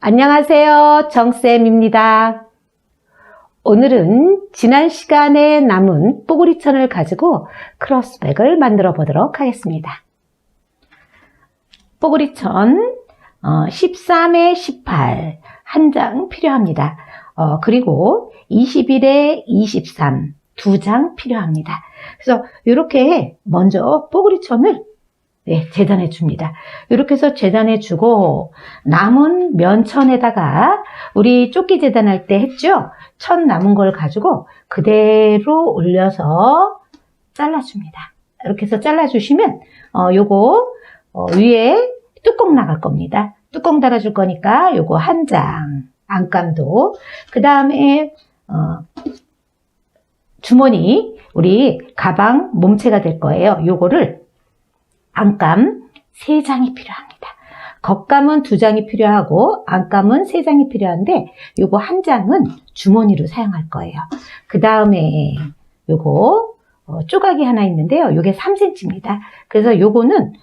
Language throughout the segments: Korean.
안녕하세요. 정쌤입니다. 오늘은 지난 시간에 남은 뽀글이천을 가지고 크로스백을 만들어 보도록 하겠습니다. 뽀글이천 13에 18 한 장 필요합니다. 그리고 21에 23 두 장 필요합니다. 그래서 이렇게 먼저 뽀글이천을 재단해 줍니다. 이렇게 해서 재단해 주고 남은 면천에다가 우리 조끼 재단할 때 했죠? 천 남은 걸 가지고 그대로 올려서 잘라줍니다. 이렇게 해서 잘라주시면 요거 위에 뚜껑 나갈 겁니다. 뚜껑 달아줄 거니까 요거 한 장 안감도, 그 다음에 주머니, 우리 가방 몸체가 될 거예요. 요거를 안감 3장이 필요합니다. 겉감은 2장이 필요하고 안감은 3장이 필요한데 요거 한 장은 주머니로 사용할 거예요. 그 다음에 요거 조각이 하나 있는데요. 요게 3cm입니다. 그래서 요거는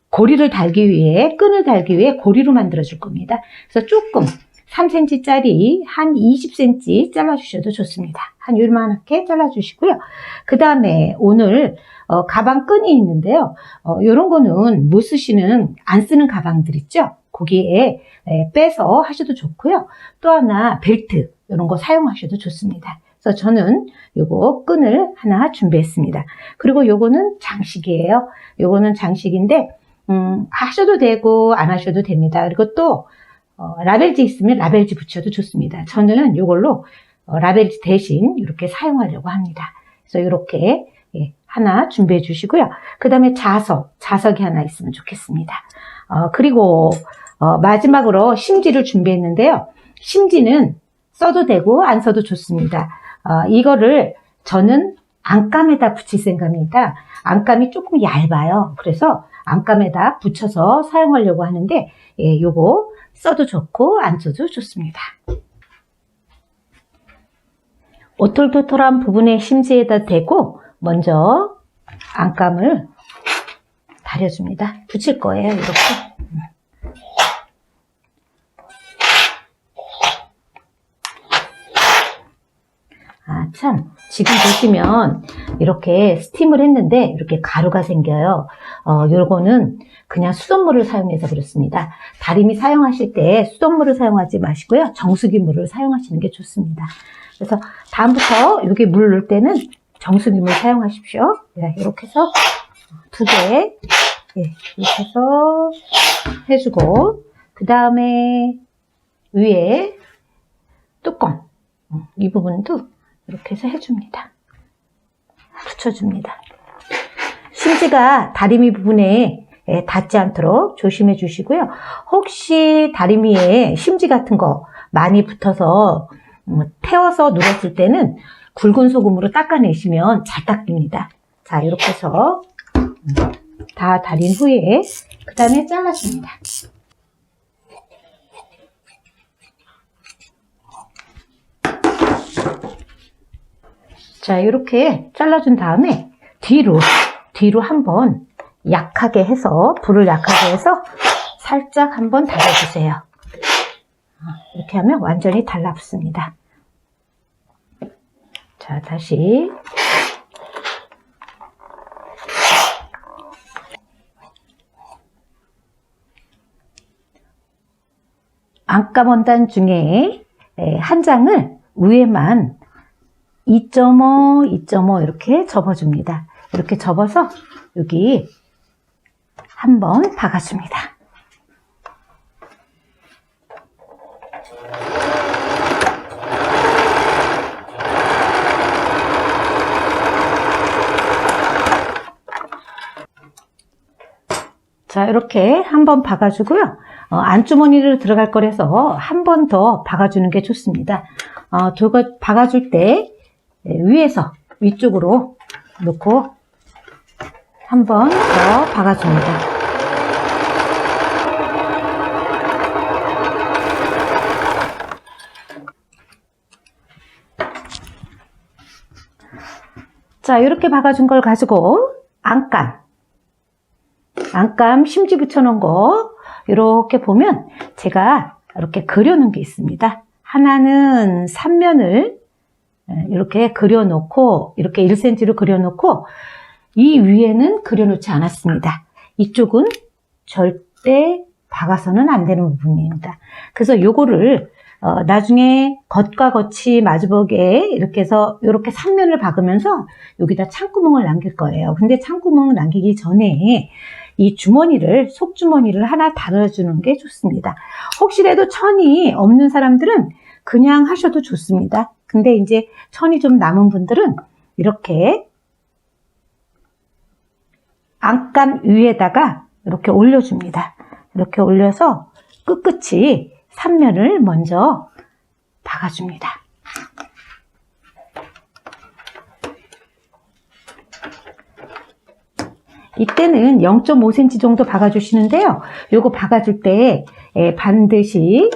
고리를 달기 위해, 끈을 달기 위해 고리로 만들어 줄 겁니다. 그래서 조금 3cm 짜리 한 20cm 잘라주셔도 좋습니다. 한 요만하게 잘라주시고요. 그 다음에 오늘 가방 끈이 있는데요. 요런 거는 못 쓰시는, 안 쓰는 가방들 있죠? 거기에 빼서 하셔도 좋고요. 또 하나 벨트, 이런 거 사용하셔도 좋습니다. 그래서 저는 요거 끈을 하나 준비했습니다. 그리고 요거는 장식이에요. 요거는 장식인데 하셔도 되고 안 하셔도 됩니다. 그리고 또 라벨지 있으면 라벨지 붙여도 좋습니다. 저는 이걸로 라벨지 대신 이렇게 사용하려고 합니다. 그래서 이렇게 하나 준비해 주시고요. 그 다음에 자석이 하나 있으면 좋겠습니다. 그리고 마지막으로 심지를 준비했는데요. 심지는 써도 되고 안 써도 좋습니다. 이거를 저는 안감에다 붙일 생각입니다. 안감이 조금 얇아요. 그래서 안감에다 붙여서 사용하려고 하는데 요거 써도 좋고 안 써도 좋습니다. 오톨토톨한 부분에 심지에다 대고 먼저 안감을 다려줍니다. 붙일 거예요. 이렇게. 참, 지금 보시면 이렇게 스팀을 했는데 이렇게 가루가 생겨요. 요거는 그냥 수돗물을 사용해서 그렇습니다. 다리미 사용하실 때 수돗물을 사용하지 마시고요. 정수기 물을 사용하시는 게 좋습니다. 그래서 다음부터 여기 물 넣을 때는 정수기 물 사용하십시오. 이렇게 해서 2개 이렇게 해서 해주고, 그 다음에 위에 뚜껑, 이 부분도 이렇게 해서 해줍니다. 붙여줍니다. 심지가 다리미 부분에 닿지 않도록 조심해 주시고요. 혹시 다리미에 심지 같은 거 많이 붙어서 태워서 눌었을 때는 굵은 소금으로 닦아내시면 잘 닦입니다. 자, 이렇게 해서 다 달인 후에 그 다음에 잘라줍니다. 자, 이렇게 잘라준 다음에 뒤로 한번 약하게 해서, 불을 약하게 해서 살짝 한번 달아주세요. 이렇게 하면 완전히 달라붙습니다. 자, 다시. 안감 원단 중에 한 장을 위에만 2.5, 2.5 이렇게 접어줍니다. 이렇게 접어서 여기 한번 박아줍니다. 자, 이렇게 한번 박아주고요. 안주머니로 들어갈 거라서 한 번 더 박아주는 게 좋습니다. 저거 박아줄 때 위에서 위쪽으로 놓고 한 번 더 박아줍니다. 자, 이렇게 박아준 걸 가지고 안감 심지 붙여놓은 거 이렇게 보면 제가 이렇게 그려놓은 게 있습니다. 하나는 3면을 이렇게 그려놓고 이렇게 1cm로 그려놓고 이 위에는 그려놓지 않았습니다. 이쪽은 절대 박아서는 안 되는 부분입니다. 그래서 요거를 나중에 겉과 겉이 마주보게 이렇게 해서 이렇게 3면을 박으면서 여기다 창구멍을 남길 거예요. 근데 창구멍을 남기기 전에 이 주머니를, 속주머니를 하나 달아주는 게 좋습니다. 혹시라도 천이 없는 사람들은 그냥 하셔도 좋습니다. 근데 이제 천이 좀 남은 분들은 이렇게 안감 위에다가 이렇게 올려줍니다. 이렇게 올려서 끝끝이 3면을 먼저 박아줍니다. 이때는 0.5cm 정도 박아주시는데요. 요거 박아줄 때 반드시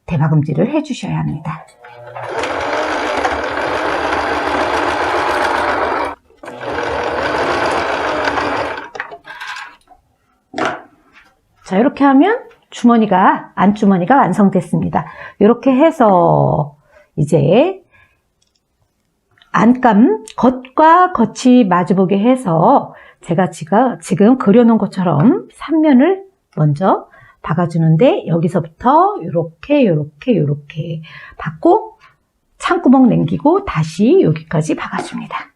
대박음질을 해주셔야 합니다. 자, 이렇게 하면 주머니가, 안주머니가 완성됐습니다. 이렇게 해서 이제 안감 겉과 겉이 마주보게 해서 제가 지금 그려놓은 것처럼 3면을 먼저 박아주는데 여기서부터 요렇게 박고 창구멍 남기고 다시 여기까지 박아줍니다.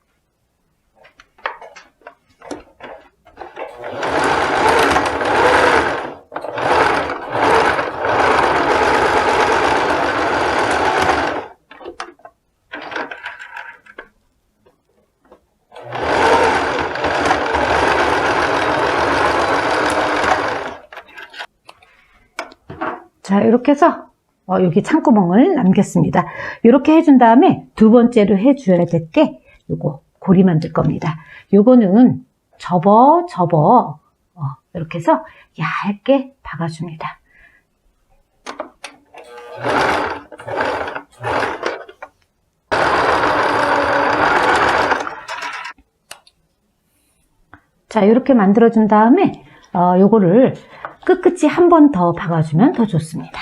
자, 이렇게 해서 여기 창구멍을 남겼습니다. 이렇게 해준 다음에 두 번째로 해줘야 될 게 요거 고리 만들 겁니다. 요거는 접어 이렇게 해서 얇게 박아줍니다. 자, 이렇게 만들어준 다음에 요거를 끝끝이 한 번 더 박아주면 더 좋습니다.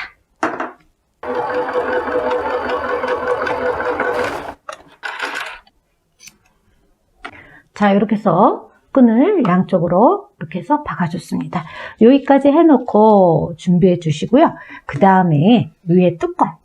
자, 이렇게 해서 끈을 양쪽으로 이렇게 해서 박아줬습니다. 여기까지 해놓고 준비해 주시고요. 그 다음에 위에 뚜껑,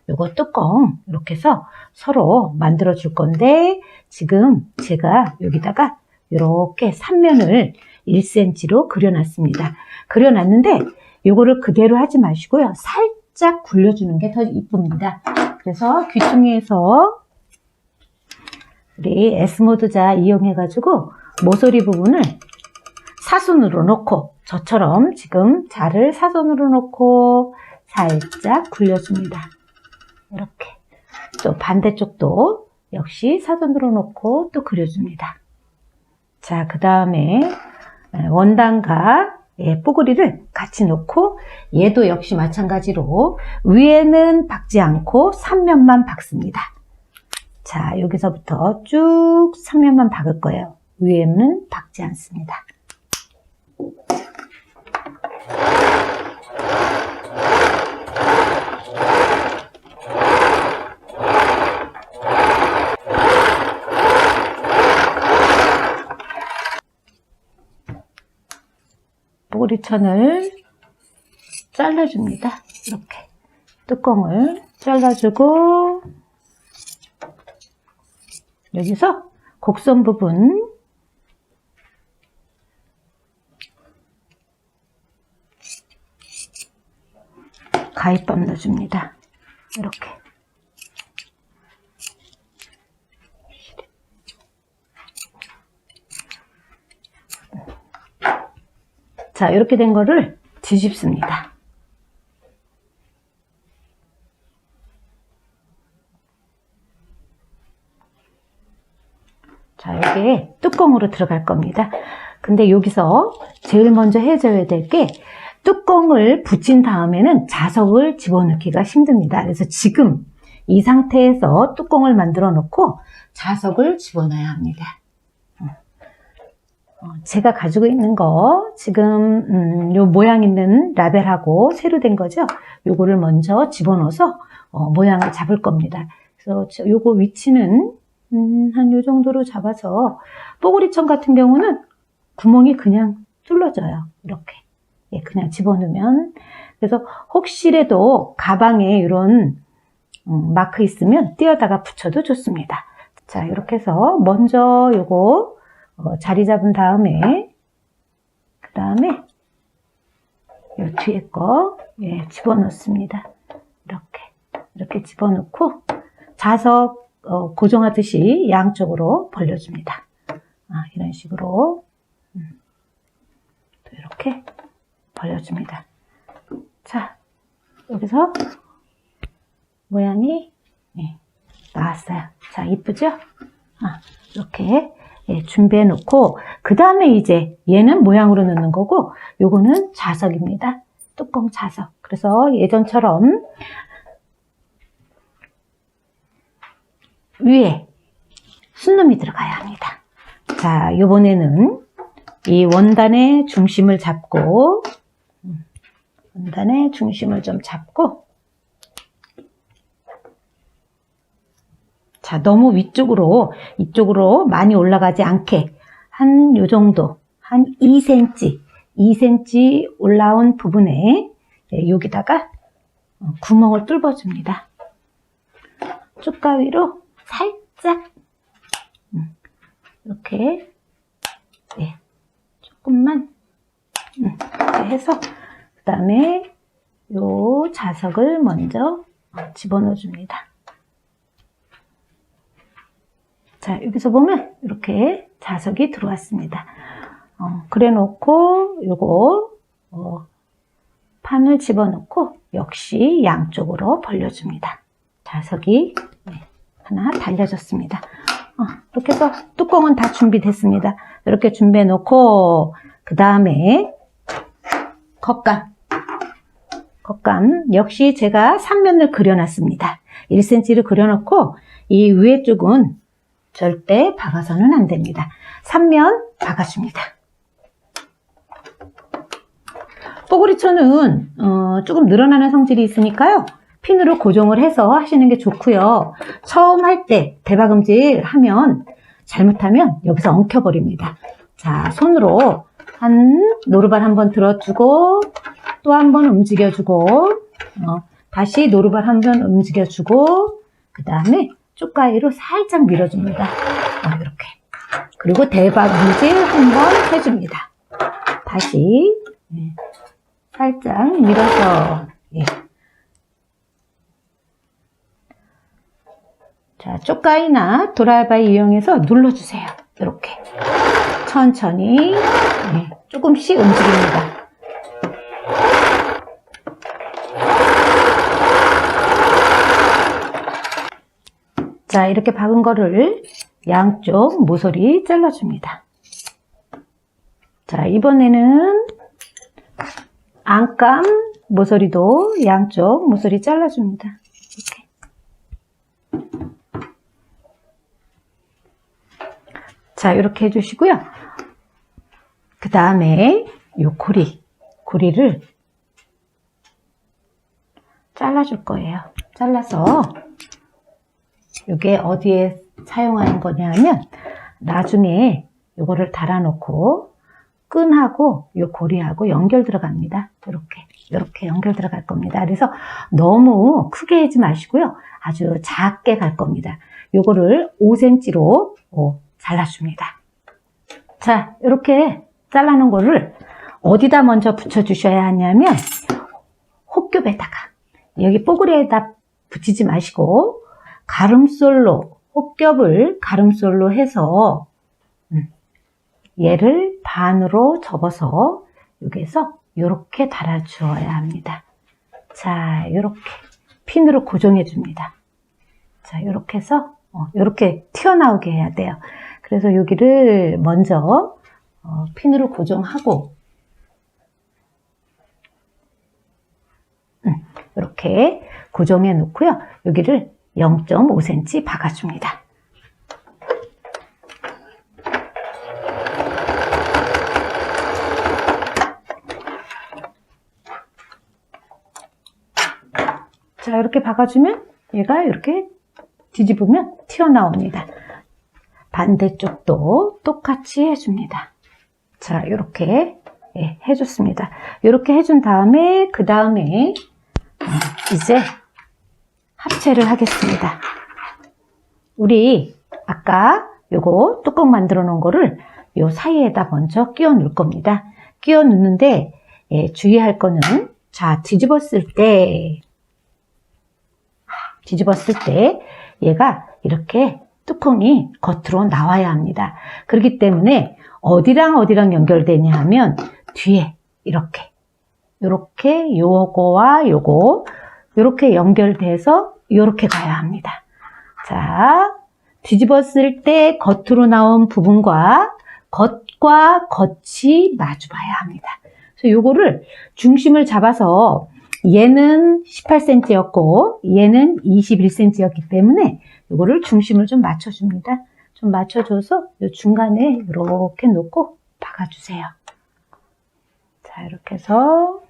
요거 뚜껑 이렇게 해서 서로 만들어 줄 건데 지금 제가 여기다가 이렇게 3면을 1cm로 그려놨습니다. 그려놨는데 요거를 그대로 하지 마시고요. 살짝 굴려주는 게 더 이쁩니다. 그래서 귀퉁이에서 우리 S모드자 이용해가지고 모서리 부분을 사선으로 놓고 저처럼 지금 자를 사선으로 놓고 살짝 굴려줍니다. 이렇게. 또 반대쪽도 역시 사선으로 놓고 또 그려줍니다. 자, 그 다음에 원단과 뽀글이를 같이 놓고 얘도 역시 마찬가지로 위에는 박지 않고 3면만 박습니다. 자, 여기서부터 쭉 3면만 박을 거예요. 위에는 박지 않습니다. 뽀글이천을 잘라줍니다. 이렇게 뚜껑을 잘라주고 여기서 곡선 부분 가위밥 넣어줍니다. 이렇게 자, 이렇게 된 거를 뒤집습니다. 자, 여기에 뚜껑으로 들어갈 겁니다. 근데 여기서 제일 먼저 해줘야 될 게 뚜껑을 붙인 다음에는 자석을 집어넣기가 힘듭니다. 그래서 지금 이 상태에서 뚜껑을 만들어 놓고 자석을 집어넣어야 합니다. 제가 가지고 있는 거 지금 요 모양 있는 라벨하고 새로 된 거죠. 요거를 먼저 집어넣어서 모양을 잡을 겁니다. 그래서 요거 위치는 한 요 정도로 잡아서 뽀글이천 같은 경우는 구멍이 그냥 뚫려져요. 이렇게 그냥 집어넣으면. 그래서 혹시라도 가방에 이런 마크 있으면 띄어다가 붙여도 좋습니다. 자, 이렇게 해서 먼저 요거 자리 잡은 다음에 그 다음에 요 뒤에 거 집어넣습니다. 이렇게 집어넣고 자석 고정하듯이 양쪽으로 벌려줍니다. 이런 식으로 또 이렇게 벌려줍니다. 자, 여기서 모양이 나왔어요. 자, 이쁘죠? 이렇게 준비해 놓고 그 다음에 이제 얘는 모양으로 넣는 거고 요거는 자석입니다. 뚜껑 자석. 그래서 예전처럼 위에 순놈이 들어가야 합니다. 자, 요번에는 이 원단의 중심을 잡고 원단의 중심을 좀 잡고 자, 너무 이쪽으로 많이 올라가지 않게 한 요 정도, 한 2cm 올라온 부분에 여기다가 구멍을 뚫어줍니다. 쪽가위로 살짝 이렇게 조금만 이렇게 해서 그 다음에 요 자석을 먼저 집어넣어 줍니다. 자, 여기서 보면 이렇게 자석이 들어왔습니다. 그래 놓고 요거 판을 집어넣고 역시 양쪽으로 벌려줍니다. 자석이 하나 달려졌습니다. 이렇게 해서 뚜껑은 다 준비됐습니다. 이렇게 준비해 놓고 그 다음에 겉감 역시 제가 3면을 그려놨습니다. 1cm를 그려놓고 이 위에 쪽은 절대 박아서는 안 됩니다. 3면 박아줍니다. 뽀글이천은 조금 늘어나는 성질이 있으니까요. 핀으로 고정을 해서 하시는 게 좋고요. 처음 할 때 대박음질 하면 잘못하면 여기서 엉켜버립니다. 자, 손으로 노루발 한번 들어주고 또 한번 움직여주고 다시 노루발 한번 움직여주고 그 다음에 쪽가위로 살짝 밀어줍니다. 이렇게. 그리고 대박음질 한번 해줍니다. 다시 살짝 밀어서 자, 쪽가위나 도라이바이 이용해서 눌러주세요. 이렇게 천천히 조금씩 움직입니다. 자, 이렇게 박은 거를 양쪽 모서리 잘라줍니다. 자, 이번에는 안감 모서리도 양쪽 모서리 잘라줍니다. 이렇게. 자, 이렇게 해주시고요. 그 다음에 요 고리를 잘라줄 거예요. 잘라서 이게 어디에 사용하는 거냐면 나중에 요거를 달아놓고 끈하고 요 고리하고 연결 들어갑니다. 이렇게 연결 들어갈 겁니다. 그래서 너무 크게 하지 마시고요. 아주 작게 갈 겁니다. 요거를 5cm로 잘라줍니다. 자, 이렇게 잘라놓은 거를 어디다 먼저 붙여주셔야 하냐면 혹겹에다가 여기 뽀글이에다 붙이지 마시고 가름솔로 혹겹을 가름솔로 해서 얘를 반으로 접어서 여기에서 이렇게 달아주어야 합니다. 자, 이렇게 핀으로 고정해 줍니다. 자, 이렇게 해서 이렇게 튀어나오게 해야 돼요. 그래서 여기를 먼저 핀으로 고정하고 이렇게 고정해 놓고요. 여기를 0.5cm 박아줍니다. 자, 이렇게 박아주면 얘가 이렇게 뒤집으면 튀어나옵니다. 반대쪽도 똑같이 해줍니다. 자, 이렇게 해줬습니다. 이렇게 해준 다음에 그 다음에 이제 합체를 하겠습니다. 우리 아까 요거 뚜껑 만들어 놓은 거를 요 사이에다 먼저 끼워 넣을 겁니다. 끼워 넣는데 주의할 거는 자, 뒤집었을 때 얘가 이렇게 뚜껑이 겉으로 나와야 합니다. 그렇기 때문에 어디랑 연결되냐 하면 뒤에 이렇게 요거와 요거 이렇게 연결돼서 이렇게 가야 합니다. 자, 뒤집었을 때 겉으로 나온 부분과 겉과 겉이 마주 봐야 합니다. 그래서 요거를 중심을 잡아서 얘는 18cm였고 얘는 21cm였기 때문에 요거를 중심을 좀 맞춰줍니다. 좀 맞춰줘서 요 중간에 이렇게 놓고 박아주세요. 자, 이렇게 해서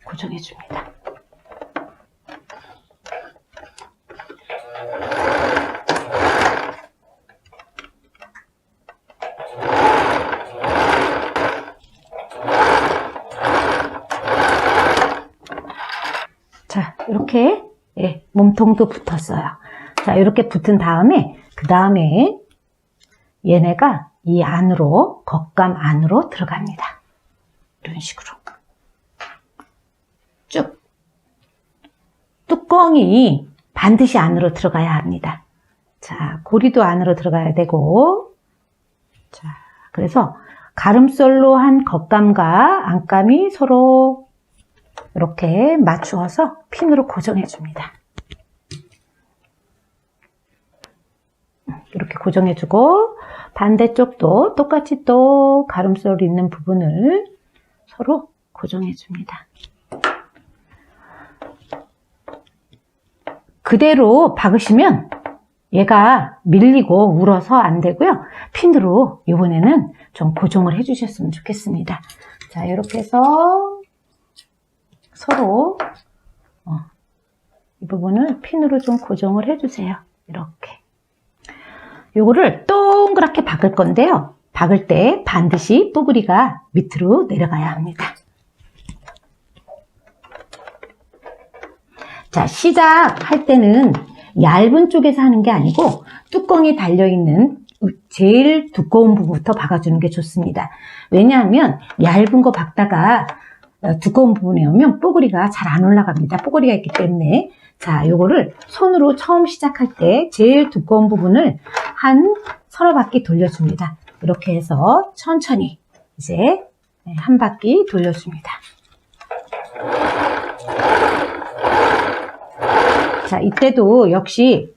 고정해줍니다. 자, 이렇게 몸통도 붙었어요. 자, 이렇게 붙은 다음에 그 다음에 얘네가 이 안으로 겉감 안으로 들어갑니다. 이런 식으로 쭉 뚜껑이 반드시 안으로 들어가야 합니다. 자, 고리도 안으로 들어가야 되고 자, 그래서 가름솔로 한 겉감과 안감이 서로 이렇게 맞추어서 핀으로 고정해 줍니다. 이렇게 고정해 주고 반대쪽도 똑같이 또 가름솔 있는 부분을 서로 고정해 줍니다. 그대로 박으시면 얘가 밀리고 울어서 안 되고요. 핀으로 이번에는 좀 고정을 해 주셨으면 좋겠습니다. 자, 이렇게 해서 서로 이 부분을 핀으로 좀 고정을 해주세요. 이렇게. 요거를 동그랗게 박을 건데요. 박을 때 반드시 뽀글이가 밑으로 내려가야 합니다. 자, 시작할 때는 얇은 쪽에서 하는 게 아니고 뚜껑이 달려있는 제일 두꺼운 부분부터 박아주는 게 좋습니다. 왜냐하면 얇은 거 박다가 두꺼운 부분에 오면 뽀글이가 잘 안 올라갑니다. 뽀글이가 있기 때문에. 자, 요거를 손으로 처음 시작할 때 제일 두꺼운 부분을 한 서너 바퀴 돌려줍니다. 이렇게 해서 천천히 이제 한 바퀴 돌려줍니다. 자, 이때도 역시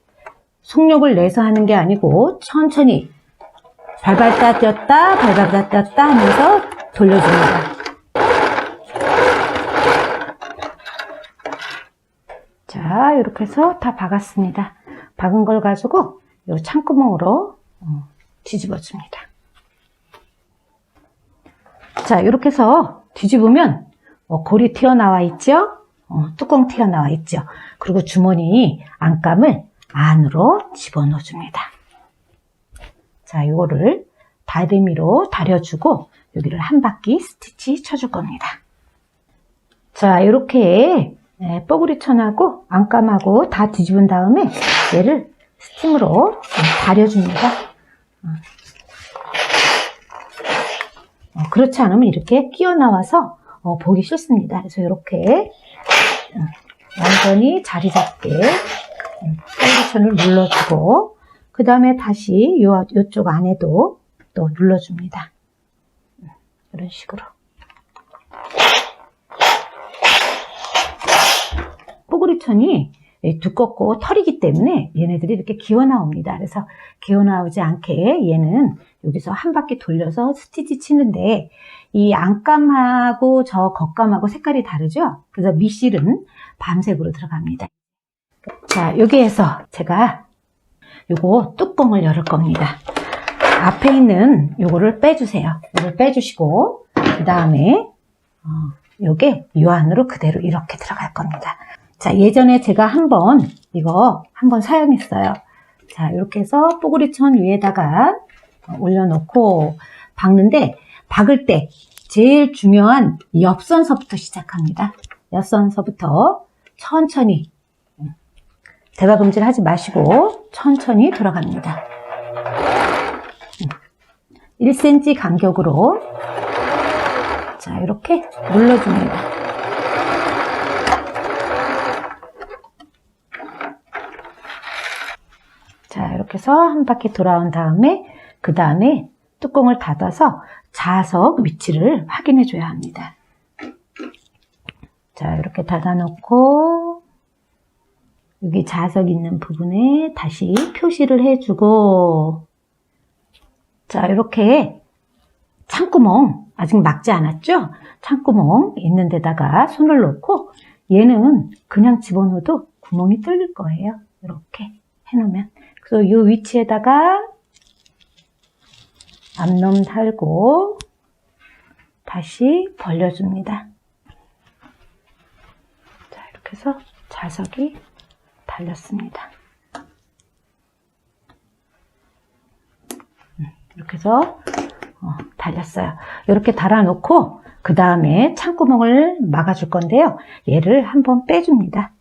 속력을 내서 하는 게 아니고 천천히 발발다 띄었다 발발다 띄었다 하면서 돌려줍니다. 자, 이렇게 해서 다 박았습니다. 박은 걸 가지고 이 창구멍으로 뒤집어 줍니다. 자, 이렇게 해서 뒤집으면 골이 튀어나와 있죠? 뚜껑 튀어나와 있죠? 그리고 주머니 안감을 안으로 집어넣어 줍니다. 자, 이거를 다리미로 다려주고 여기를 한 바퀴 스티치 쳐줄 겁니다. 자, 이렇게 뽀글이 천하고 안감하고 다 뒤집은 다음에 얘를 스팀으로 다려줍니다. 그렇지 않으면 이렇게 끼어 나와서 보기 싫습니다. 그래서 이렇게 완전히 자리 잡게 뽀글이천을 눌러주고 그 다음에 다시 이쪽 안에도 또 눌러줍니다. 이런 식으로. 뽀글이천이 두껍고 털이기 때문에 얘네들이 이렇게 기어 나옵니다. 그래서 기어 나오지 않게 얘는 여기서 한 바퀴 돌려서 스티치 치는데 이 안감하고 저 겉감하고 색깔이 다르죠? 그래서 밑실은 밤색으로 들어갑니다. 자, 여기에서 제가 요거 뚜껑을 열을 겁니다. 앞에 있는 요거를 빼주세요. 요걸 빼주시고 그 다음에 요게 요 안으로 그대로 이렇게 들어갈 겁니다. 자, 예전에 제가 이거 한번 사용했어요. 자, 이렇게 해서 뽀글이천 위에다가 올려놓고 박는데, 박을 때 제일 중요한 옆선서부터 시작합니다. 옆선서부터 천천히, 대바금질 하지 마시고 천천히 돌아갑니다. 1cm 간격으로 자, 이렇게 눌러줍니다. 자, 이렇게 해서 한 바퀴 돌아온 다음에 그 다음에 뚜껑을 닫아서 자석 위치를 확인해 줘야 합니다. 자, 이렇게 닫아놓고 여기 자석 있는 부분에 다시 표시를 해주고, 자, 이렇게 창구멍 아직 막지 않았죠? 창구멍 있는 데다가 손을 놓고 얘는 그냥 집어넣어도 구멍이 뚫릴 거예요. 이렇게 해놓으면. 그래서 이 위치에다가 앞놈 달고 다시 벌려줍니다. 자, 이렇게 해서 자석이 달렸습니다. 이렇게 해서 달렸어요. 이렇게 달아놓고 그 다음에 창구멍을 막아줄 건데요. 얘를 한번 빼줍니다.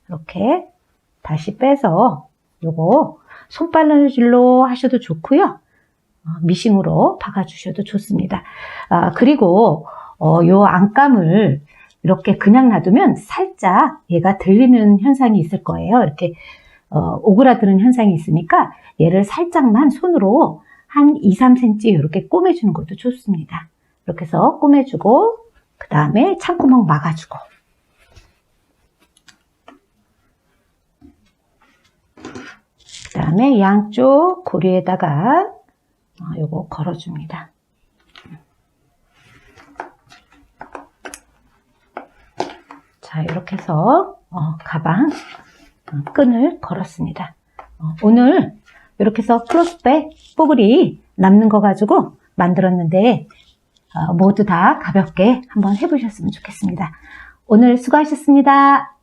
이렇게 다시 빼서 요거 손바느질로 하셔도 좋고요. 미싱으로 박아주셔도 좋습니다. 그리고 요 안감을 이렇게 그냥 놔두면 살짝 얘가 들리는 현상이 있을 거예요. 이렇게 오그라드는 현상이 있으니까 얘를 살짝만 손으로 한 2-3cm 이렇게 꼬매주는 것도 좋습니다. 이렇게 해서 꼬매주고 그 다음에 창구멍 막아주고 그 다음에 양쪽 고리에다가 요거 걸어줍니다. 자, 이렇게 해서 가방 끈을 걸었습니다. 오늘 이렇게 해서 크로스백 뽀글이 남는 거 가지고 만들었는데 모두 다 가볍게 한번 해보셨으면 좋겠습니다. 오늘 수고하셨습니다.